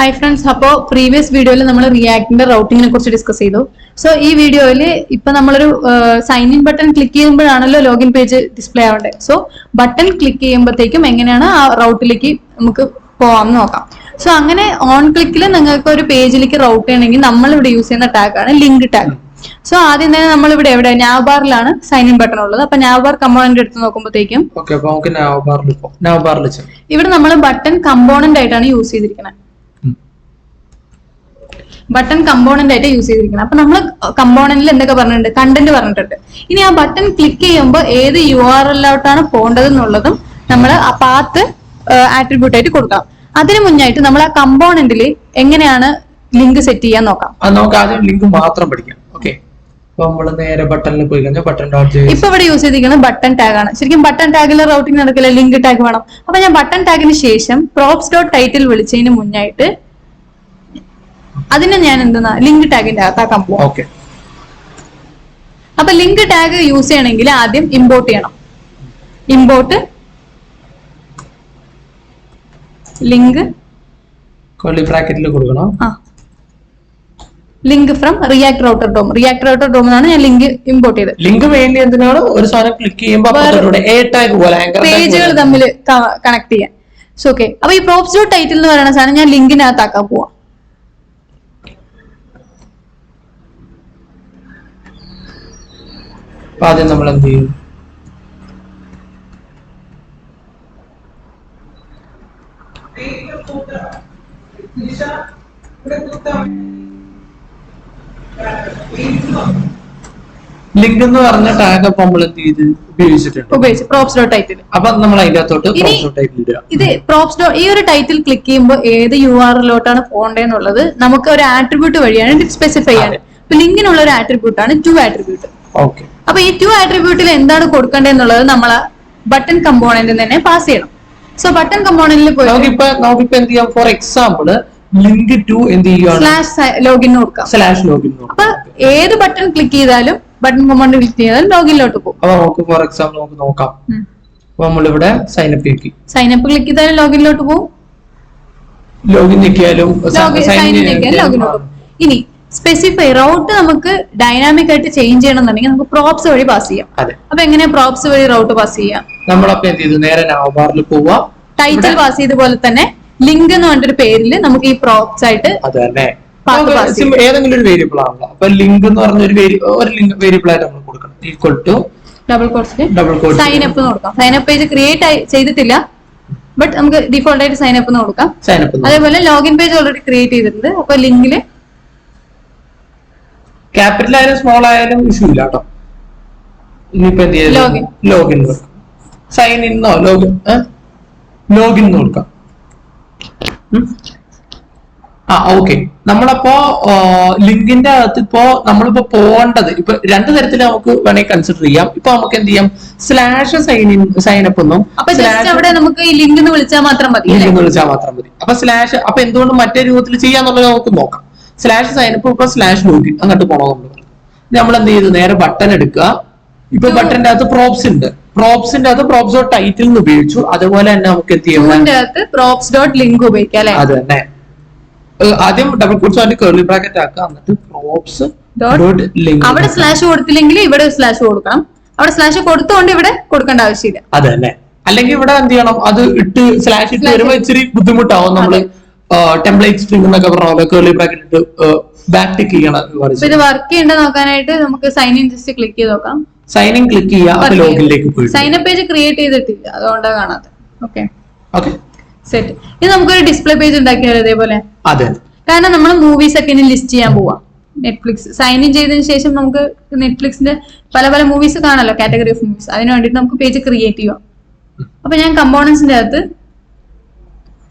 Hi friends, previous video we React routing discuss. So this video we sign in button click login page display. So button click route so on click page route use tag link tag. So that's why we have nav bar sign in button. So nav bar component okay, nav bar here we button component use button component use now component content ini button click cheyumbo edu URL outana pondadennulladum nammal path attribute aayittu kodukam adinu munnayittu nammal component il enganeyana link set cheyan nokam നമുക്ക് ആദ്യം link മാത്രം പഠിക്കാം okay അപ്പോൾ നമ്മൾ നേരെ ബട്ടണിൽ പോയി കഴിഞ്ഞാൽ button.js ഇപ്പോൾ ഇവിടെ യൂസ് ചെയ്തിരിക്കുന്നത് ബട്ടൺ ടാഗ് ആണ് ശരിക്കും ബട്ടൺ ടാഗിലെ റൂട്ടിംഗ് നടക്കില്ല ലിങ്ക് ടാഗ് വേണം അപ്പോൾ ഞാൻ ബട്ടൺ ടാഗിന് ശേഷം props.title വിളിച്ചതിന് മുന്നായിട്ട് അതിനെ ഞാൻ എന്താണ് ലിങ്ക് ടാഗിന്റെ അകത്താക്കാൻ പോകും ഓക്കേ അപ്പോൾ ലിങ്ക് ടാഗ് യൂസ് ചെയ്യണമെങ്കിൽ ആദ്യം ഇമ്പോർട്ട് ചെയ്യണം ഇമ്പോർട്ട് ലിങ്ക് കർലി ബ്രാക്കറ്റിൽ കൊടുക്കണം link from react router dom ആണ് ഞാൻ ലിങ്ക് ഇമ്പോർട്ട് ചെയ്തത് ലിങ്ക് വേണ്ടി എന്തിനാണ് ഒരു സാധനം ക്ലിക്ക് ചെയ്യുമ്പോൾ അപ്പുറത്തോടെ എ ടാഗ് പോലെ ആങ്കർ പേജുകൾ തമ്മിൽ കണക്ട് ചെയ്യാൻ സോ ഓക്കേ അപ്പോൾ ഈ props.title എന്ന് പറയുന്ന സാധനം ഞാൻ ലിങ്കിനകത്ത് ആക്കാൻ പോവാ ആദ്യം നമ്മൾ എന്ത് ചെയ്യും ലിങ്ക് എന്ന് പറഞ്ഞ ടാഗ് അപ്പൊ നമ്മൾ എന്ത് ചെയ്ത് ഉപയോഗിച്ചിട്ടുണ്ട് props.title അപ്പൊ നമ്മൾ അതിന്റെ അകത്തോട്ട് props.title ഇടുക ഇത് props ഈ ഒരു ടൈറ്റിൽ ക്ലിക്ക് ചെയ്യുമ്പോൾ ഏത് URL-ലോട്ടാണ് പോകേണ്ടതെന്നുള്ളത് നമുക്ക് ഒരു ആട്രിബ്യൂട്ട് വഴിയാണ് സ്പെസിഫൈ ചെയ്യാൻ ഇപ്പൊ ലിങ്കിനുള്ള ഒരു ആട്രിബ്യൂട്ട് ആണ് ടു ആട്രിബ്യൂട്ട് ഓക്കേ അപ്പൊ ഈ ടു ആട്രിബ്യൂട്ടിൽ എന്താണ് കൊടുക്കേണ്ടതെന്നുള്ളത് നമ്മൾ ബട്ടൺ കമ്പോണന്റ് തന്നെ പാസ് ചെയ്യണം സോ ബട്ടൺ കമ്പോണന്റിൽ പോയി നമുക്കിപ്പോ എന്ത് ചെയ്യാം ഫോർ എക്സാമ്പിൾ ലിങ്ക് ടു എന്ത് ചെയ്യുക ലോഗിൻ കൊടുക്കാം /login അപ്പൊ ഏത് ബട്ടൺ ക്ലിക്ക് ചെയ്താലും ബട്ടൺ കമ്പോണന്റ് ക്ലിക്ക് ചെയ്താലും ലോഗിനിലോട്ട് പോകും അപ്പൊ നമുക്ക് ഫോർ എക്സാമ്പിൾ നമുക്ക് നോക്കാം അപ്പൊ നമ്മളിവിടെ സൈൻ അപ്പ് ചെയ്യും സൈൻ അപ്പ് ക്ലിക്ക് ചെയ്താലും ലോഗിനിലോട്ട് പോകും ലോഗിൻ ഞെക്കിയാലും ലോഗിനിലോട്ട് ഇനി സ്പെസിഫൈ റൗട്ട് നമുക്ക് ഡൈനാമിക് ആയിട്ട് ചേഞ്ച് ചെയ്യണമെന്നുണ്ടെങ്കിൽ നമുക്ക് പ്രോപ്സ് വഴി പാസ് ചെയ്യാം അപ്പൊ എങ്ങനെ പ്രോപ്സ് വഴി റൗട്ട് പാസ് ചെയ്യാം നമ്മളപ്പോ എന്ത് ചെയ്തു നേരെ നാവ് ബാറിൽ പോവാ ടൈറ്റിൽ പാസ് ചെയ്ത പോലെ തന്നെ ലിങ്ക് എന്ന് പറഞ്ഞൊരു പേരിൽ നമുക്ക് ഈ പ്രോപ്സ് ആയിട്ട് ഏതെങ്കിലും ഒരു വേരിയബിൾ ആണല്ലോ അപ്പൊ ലിങ്ക് എന്ന് പറഞ്ഞ ഒരു ലിങ്ക് വേരിയബിൾ ആയിട്ട് നമ്മൾ കൊടുക്കണം equal to double quotes sign up കൊടുക്കാം സൈൻ അപ്പ് പേജ് ക്രിയേറ്റ് ചെയ്തിട്ടില്ല ബട്ട് നമുക്ക് ഡിഫോൾട്ട് ആയിട്ട് സൈൻ അപ്പ് കൊടുക്കാം അതേപോലെ ലോഗിൻ പേജ് ഓൾറെഡി ക്രിയേറ്റ് ചെയ്തിട്ടുണ്ട് അപ്പൊ ലിങ്കില് ക്യാപിറ്റൽ ആയാലും സ്മോൾ ആയാലും ഇഷ്യൂ ഇല്ല കേട്ടോ ഇനിയിപ്പോ എന്ത് ചെയ്യാം ലോഗിൻ സൈൻ ഇന്നോ ലോഗിൻ കൊടുക്കാം ഓക്കെ നമ്മളപ്പോ ലിങ്കിന്റെ അകത്ത് ഇപ്പോ നമ്മളിപ്പോ പോകേണ്ടത് ഇപ്പൊ രണ്ടു തരത്തിൽ നമുക്ക് വേണമെങ്കിൽ കൺസിഡർ ചെയ്യാം ഇപ്പൊ നമുക്ക് എന്ത് ചെയ്യാം /സൈൻ അപ്പ് എന്നും നമുക്ക് ഈ ലിങ്ക് വിളിച്ചാൽ മാത്രം മതി അപ്പൊ അപ്പൊ എന്തുകൊണ്ട് മറ്റേ രൂപത്തിൽ ചെയ്യാന്നുള്ളത് നമുക്ക് നോക്കാം /സൈൻ അപ്പ് ഇപ്പൊ /login അങ്ങോട്ട് പോകണം നമ്മൾ എന്ത് ചെയ്തു നേരെ ബട്ടൺ എടുക്കുക ഇപ്പൊ ബട്ടന്റെ അകത്ത് പ്രോപ്സ് ഉണ്ട് പ്രോപ്സിന്റെ അകത്ത് props.title എന്ന് ഉപയോഗിച്ചു അതുപോലെ തന്നെ നമുക്ക് എന്ത് ചെയ്യാം props.link ഉപയോഗിക്കാം അത് തന്നെ ആദ്യം ഡബിൾ കോട്ട്സ് ആയിട്ട് കർലി ബ്രാക്കറ്റ് ആക്കുക എന്നിട്ട് props.link അവിടെ സ്ലാഷ് കൊടുത്തില്ലെങ്കിൽ ഇവിടെ സ്ലാഷ് കൊടുക്കണം അവിടെ സ്ലാഷ് കൊടുത്തുകൊണ്ട് ഇവിടെ കൊടുക്കേണ്ട ആവശ്യമില്ല അത് തന്നെ അല്ലെങ്കിൽ ഇവിടെ എന്ത് ചെയ്യണം അത് ഇട്ട് സ്ലാഷ് ഇട്ട് വരുമ്പോൾ ഇച്ചിരി ബുദ്ധിമുട്ടാവും നമ്മള് ടെംപ്ലേറ്റ് സ്ട്രിംഗ് എന്നൊക്കെ പറഞ്ഞ കർലി ബ്രാക്കറ്റ് ഇട്ട് ബാക്ക് ടിക്ക് ചെയ്യണം ഇത് വർക്ക് ചെയ്യേണ്ട നോക്കാനായിട്ട് നമുക്ക് സൈൻ ഇൻ ജസ്റ്റ് ക്ലിക്ക് ചെയ്ത് നോക്കാം സൈൻ ഇൻ ക്ലിക്ക് ചെയ്യുക ലോഗിനിലേക്ക് പോയി സൈൻ അപ്പ് പേജ് ക്രിയേറ്റ് ചെയ്തിട്ടില്ല അതുകൊണ്ടാണ് കാണാത്തത് ഓക്കെ ഓക്കെ സെറ്റ് ഇത് നമുക്കൊരു ഡിസ്പ്ലേ പേജ് ഉണ്ടാക്കിയാലോ ഇതേപോലെ അതെ കാരണം നമ്മൾ മൂവീസ് ഒക്കെ ഇനി ലിസ്റ്റ് ചെയ്യാൻ പോവാം നെറ്റ്ഫ്ലിക്സ് സൈൻ ഇൻ ചെയ്തതിനു ശേഷം നമുക്ക് നെറ്റ്ഫ്ലിക്സിന്റെ പല മൂവീസ് കാണാമല്ലോ കാറ്റഗറി ഓഫ് മൂവീസ് അതിന് വേണ്ടിട്ട് നമുക്ക് പേജ് ക്രിയേറ്റ് ചെയ്യാം അപ്പൊ ഞാൻ കമ്പോണൻസിന്റെ അകത്ത്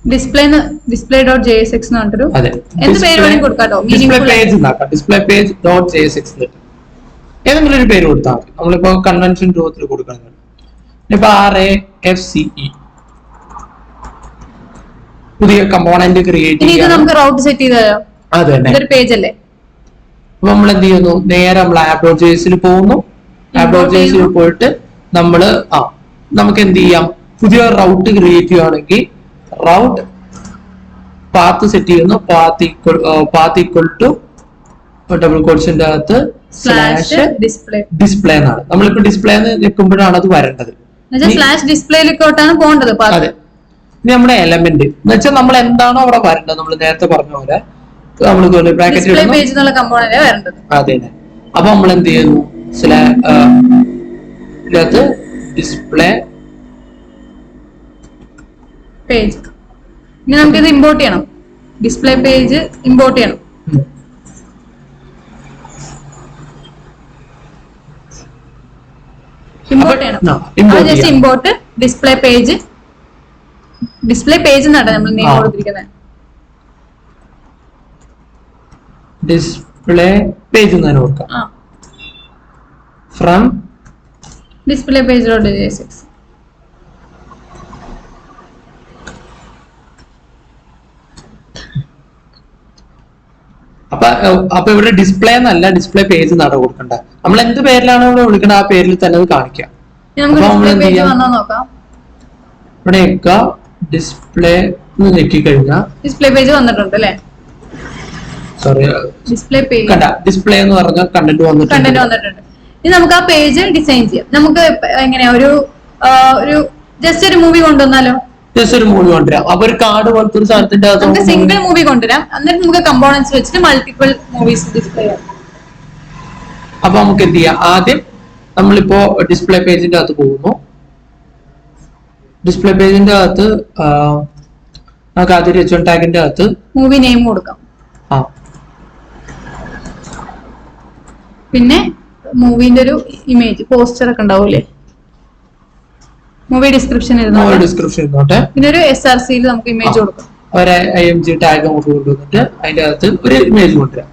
display.jsx എന്ന് പറഞ്ഞിട്ടൊരു എന്ത് പേര് വേണമെങ്കിൽ കൊടുക്കാട്ടോ display.jsx ഏതെങ്കിലും ഒരു പേര് കൊടുത്താൽ മതി നമ്മളിപ്പോ കൺവെൻഷൻ രൂപത്തിൽ കൊടുക്കണം ഇപ്പൊ RAFCE പുതിയ കമ്പോണന്റ് ക്രിയേറ്റ് ചെയ്യാം നമുക്ക് റൗട്ട് സെറ്റ് ചെയ്താലോ ഇതൊരു പേജ് അല്ലേ അപ്പൊ നമ്മൾ എന്ത് ചെയ്യുന്നു നേരെ നമ്മൾ app.jsൽ പോകുന്നു app.jsൽ പോയിട്ട് നമ്മള് നമുക്ക് എന്ത് ചെയ്യാം പുതിയ റൗട്ട് ക്രിയേറ്റ് ചെയ്യുകയാണെങ്കിൽ route പാത്ത് സെറ്റ് ചെയ്യുന്നു. പാത്ത് ഈക്വൽ ടു ഡബിൾ കോട്സിന്റെ അകത്ത് സ്ലാഷ് ഡിസ്പ്ലേ എന്നാണ്. നമ്മളിപ്പോ ഡിസ്പ്ലേ നിൽക്കുമ്പോഴാണ് അത് വരേണ്ടത്. സ്ലാഷ് ഡിസ്പ്ലേയിലേക്കോട്ടാണ് പോകേണ്ടത്. അതെ. ഇനി നമ്മുടെ എലമെന്റ് എന്ന് വെച്ചാൽ നമ്മൾ എന്താണോ അവിടെ വരേണ്ടത്, നമ്മൾ നേരത്തെ പറഞ്ഞ പോലെ നമ്മൾ ബ്രാക്കറ്റ് വരേണ്ടത്. അതെ. അപ്പൊ നമ്മൾ എന്ത് ചെയ്യുന്നു, ഇതിനകത്ത് ഡിസ്പ്ലേ പേജ്. ഇനി നമുക്കിത് ഇമ്പോർട്ട് ചെയ്യണം. ഡിസ്പ്ലേ പേജ് ഇമ്പോർട്ട് ചെയ്യണം. Import display page. Display page എന്നാണ് നമ്മൾ നെയിം കൊടുത്തിരിക്കുന്നത്. ഡിസ്പ്ലേ പേജ് എന്ന് കൊടുക്കാം. ഫ്രം ഡിസ്പ്ലേ പേജ്.js. അപ്പൊ ഇവിടെ ഡിസ്പ്ലേ എന്നല്ല, ഡിസ്പ്ലേ പേജ് എന്നാണ് കൊടുക്കേണ്ടത്. നമ്മൾ എന്ത് പേരിലാണ് ഇവിടെ വിളിക്കുന്നത് ആ പേരിൽ തന്നെ അത് കാണിക്കാം. ഇവിടെ ഡിസ്പ്ലേ ഞെക്കി കഴിഞ്ഞാൽ ഡിസ്പ്ലേ പേജ് വന്നിട്ടുണ്ട് അല്ലേ? സോറി, ഡിസ്പ്ലേ പേജ് ഡിസ്പ്ലേ എന്ന് പറഞ്ഞാൽ കണ്ടന്റ് വന്നിട്ടുണ്ട്. ഇനി നമുക്ക് ആ പേജ് ഡിസൈൻ ചെയ്യാം. നമുക്ക് എങ്ങനെയാ ഒരു ജസ്റ്റ് ഒരു മൂവി കൊണ്ടുവന്നാലോ? ജസ്റ്റ് ഒരു മൂവി കൊണ്ടുവരാം. അപ്പൊ ഒരു കാർഡ് പോലത്തെ ഒരു സാധനത്തിന്റെ നമുക്ക് സിംഗിൾ മൂവി കൊണ്ടുവരാം. എന്നിട്ട് നമുക്ക് കമ്പോണൻസ് വെച്ചിട്ട് മൾട്ടിപ്പിൾ മൂവീസ് ഡിസ്പ്ലേ ചെയ്യാം. അപ്പൊ നമുക്ക് എന്ത് ചെയ്യാം, ആദ്യം നമ്മളിപ്പോ ഡിസ്പ്ലേ പേജിന്റെ അകത്ത് പോകുന്നു. ഡിസ്പ്ലേ പേജിന്റെ അകത്ത് നമുക്ക് ആദ്യം h1 ടാഗിന്റെ അകത്ത് മൂവി നെയിം കൊടുക്കാം. പിന്നെ മൂവിന്റെ ഒരു ഇമേജ് പോസ്റ്റർ ഒക്കെ ഉണ്ടാവൂലേ, മൂവി ഡിസ്ക്രിപ്ഷൻ ഇരുന്നോട്ടെ. പിന്നെ ഒരു SRCയിൽ നമുക്ക് ഇമേജ് കൊടുക്കാം. IMG ടാഗ് നമുക്ക് കൊണ്ടുവന്നിട്ട് അതിന്റെ അകത്ത് ഒരു ഇമേജ് കൊണ്ടുവരാം.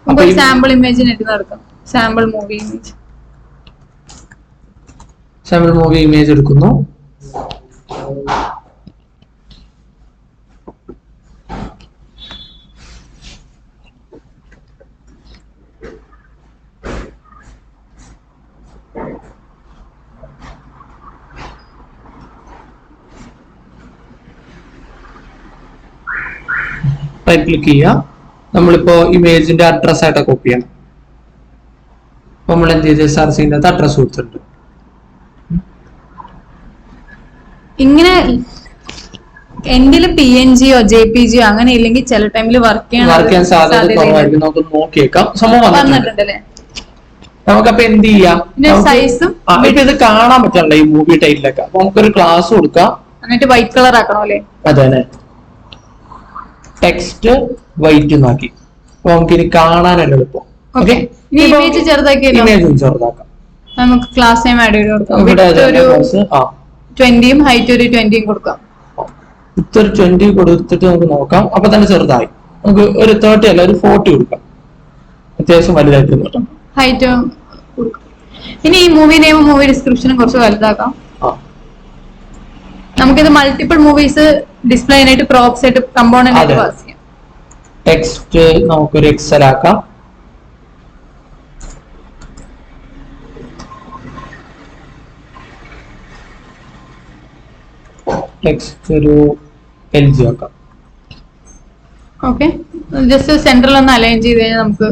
നമുക്ക് സാമ്പിൾ ഇമേജിന് എടുക്കാം. സാമ്പിൾ മൂവി ഇമേജ് എടുക്കുന്നു. ക്ലിക്ക് ചെയ്യാം. നമ്മളിപ്പോ ഇമേജിന്റെ അഡ്രസ് ആയിട്ട് കോപ്പി ചെയ്യണം. അപ്പൊ നമ്മൾ എന്ത് ചെയ്ത് SRCന്റെ അകത്ത് അഡ്രസ് കൊടുത്തിട്ടുണ്ട്. ഇങ്ങനെ എൻഡില് PNG യോ JPG യോ അങ്ങനെ ഇല്ലെങ്കിൽ ചില ടൈമിൽ വർക്ക് ചെയ്യാൻ സാധ്യത കുറവായിരിക്കും. നമുക്ക് നോക്കിയേക്കാം. സംഭവം വന്നിട്ടുണ്ടല്ലേ? നമുക്കപ്പൊ എന്ത് ചെയ്യാം, ഇപ്പൊ ഇത് കാണാൻ പറ്റണല്ലോ ഈ മൂവി ടൈറ്റിലൊക്കെ. അപ്പൊ നമുക്കൊരു ക്ലാസ് കൊടുക്കാം. എന്നിട്ട് വൈറ്റ് കളർ ആക്കണം അല്ലേ? അതെ, ടെക്സ്റ്റ് വൈറ്റ് ആക്കി. അപ്പൊ നമുക്ക് ഇനി കാണാനല്ല എളുപ്പം. ഇമേജ് ചെറുതാക്കാം. നമുക്ക് ക്ലാസ് നെയിം ആഡ് ചെയ്ത് കൊടുക്കാം. 20 ഹൈറ്റ് ഒരു 20 കൊടുക്കാം. ഇത്ര 20 കൊടുത്തിട്ട് നമുക്ക് നോക്കാം. അപ്പൊ തന്നെ ചെറുതായി. നമുക്ക് ഒരു 30 അല്ല ഒരു 40 കൊടുക്കാം. അത്യാവശ്യം വലുതായിട്ട് ഹൈറ്റ്. ഇനി ഈ മൂവി നെയിമും മൂവി ഡിസ്ക്രിപ്ഷനും കുറച്ച് വലുതാക്കാം. നമുക്കിത് മൾട്ടിപ്പിൾ മൂവീസ് ഡിസ്പ്ലേ ആയിട്ട് പ്രോപ്സ് ആയിട്ട് കമ്പോണന്റ് ആയിട്ട് പാസ് ചെയ്യാം. ടെക്സ്റ്റ് നമുക്കൊരു എക്സൽ ആക്കാം. ടെക്സ്റ്റ് ഒരു LG ആക്കാം. ഓക്കെ, ജസ്റ്റ് സെന്ററിൽ ഒന്ന് അലൈൻ ചെയ്ത് കഴിഞ്ഞാൽ നമുക്ക്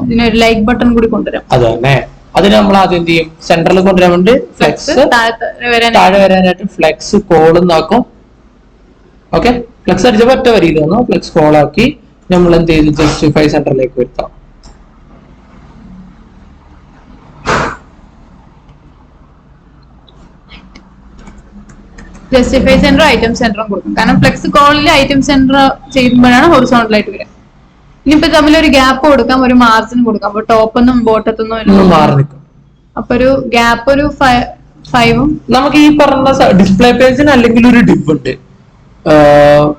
ഇതിനൊരു ലൈക്ക് ബട്ടൺ കൂടി കൊണ്ടുവരാം. അത് തന്നെ. അതിന് നമ്മൾ ആദ്യം എന്ത് ചെയ്യും, സെന്ററിൽ കൊണ്ടുവരാൻ വേണ്ടി ഫ്ലെക്സ് താഴെ വരാനായിട്ട് ഫ്ലെക്സ് കോളാക്കും. ഓക്കെ, ഫ്ലെക്സ് അടിച്ചപ്പോ ഒറ്റ വരിയിൽ വന്നു. ഫ്ലെക്സ് കോളാക്കി നമ്മൾ എന്ത് ചെയ്തു, ജസ്റ്റിഫൈ സെന്ററിലേക്ക് വരുത്താം. ജസ്റ്റിഫൈ സെന്റർ ഐറ്റം സെന്ററും കൊടുക്കും. കാരണം ഫ്ലെക്സ് കോളിൽ ഐറ്റം സെന്റർ ചെയ്യുമ്പോഴാണ് ഹൊറിസോണ്ടൽ ആയിട്ട് വരിക. ഇനിയിപ്പോ തമ്മിൽ ഒരു ഗ്യാപ്പ് കൊടുക്കാം, ഒരു മാർജിൻ കൊടുക്കാം. അപ്പൊ ടോപ്പൊന്നും ബോട്ടത്തൊന്നും മാറി നിൽക്കും. അപ്പൊ ഒരു ഗ്യാപ്പ് ഒരു 5ഉം. നമുക്ക് ഈ പറഞ്ഞ ഡിസ്പ്ലേ പേജിന് അല്ലെങ്കിൽ ഒരു ഡിബ് ഉണ്ട്.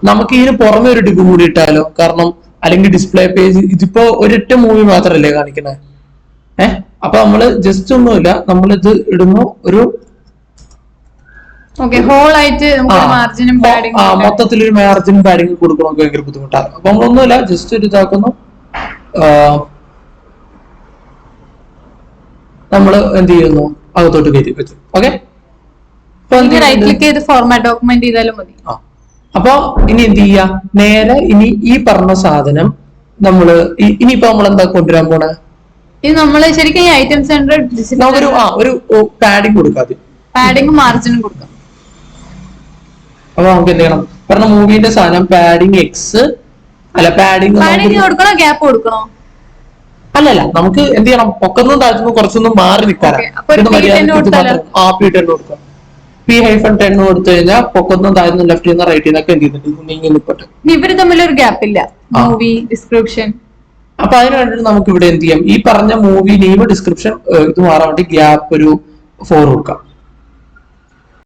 നമുക്ക് ഇതിന് പുറമെ ഒരു ഡിബ് കൂടി ഇട്ടാലോ? കാരണം അല്ലെങ്കിൽ ഡിസ്പ്ലേ പേജ് ഇതിപ്പോ ഒരൊറ്റ മൂവി മാത്രല്ലേ കാണിക്കണേ. അപ്പൊ നമ്മള് ജസ്റ്റ് ഒന്നുമില്ല, നമ്മളിത് ഇടുന്നു ഒരു മൊത്തത്തിലൊരു മാർജിൻ പാഡിങ് കൊടുക്കണമെങ്കിൽ ഭയങ്കര ബുദ്ധിമുട്ടാണ്. അപ്പൊ നമ്മളൊന്നുമില്ല, ജസ്റ്റ് ഒരു ഇതാക്കുന്നു. നമ്മള് എന്ത് ചെയ്യുന്നു, അകത്തോട്ട് കയറ്റി വെച്ചു. ഓക്കെ, റൈറ്റ് ക്ലിക്ക് ചെയ്ത് ഫോർമാറ്റ് ഡോക്യുമെന്റ് ചെയ്താലും മതി. അപ്പൊ ഇനി എന്ത് ചെയ്യാ, നേരെ ഇനി ഈ പറഞ്ഞ സാധനം ഇനിയിപ്പോ നമ്മൾ എന്താ കൊണ്ടുവരാൻ പോണേ, ഇത് നമ്മള് ശരിക്കും ഈ ഐറ്റം സെന്റർ നമുക്കൊരു ഒരു പാഡിങ് കൊടുക്കാം, പാഡിങ് മാർജിനും കൊടുക്കാം. അപ്പൊ നമുക്ക് എന്ത് ചെയ്യണം, പറഞ്ഞ മൂവിന്റെ സാധനം പാഡിങ് എക്സ് അല്ല പാഡിങ് കൊടുക്കണോ ഗ്യാപ്പ് കൊടുക്കണോ? അല്ലല്ല, നമുക്ക് എന്ത് ചെയ്യണം, പൊക്കത്തുനിന്നും താഴ്ത്തുനിന്നും കുറച്ചൊന്നും മാറി നിൽക്കാനാ. കൊടുക്കാം P-10 കൊടുത്തു കഴിഞ്ഞാൽ പൊക്കത്തുനിന്നും താഴ്ത്തുനിന്നും ലെഫ്റ്റിൽ നിന്ന് റൈറ്റിൽ നിന്നൊക്കെ എന്ത് ചെയ്തിട്ടുണ്ട് നീങ്ങി നിൽപ്പട്ടെ. ഇവര് തമ്മിൽ ഒരു ഗ്യാപ്പ് ഇല്ല, മൂവി ഡിസ്ക്രിപ്ഷൻ. അപ്പൊ അതിന് വേണ്ടിട്ട് നമുക്ക് ഇവിടെ എന്ത് ചെയ്യാം, ഈ പറഞ്ഞ മൂവി നെയിം ഡിസ്ക്രിപ്ഷൻ ഇത് മാറാൻ വേണ്ടി ഗ്യാപ്പ് ഒരു 4 കൊടുക്കാം.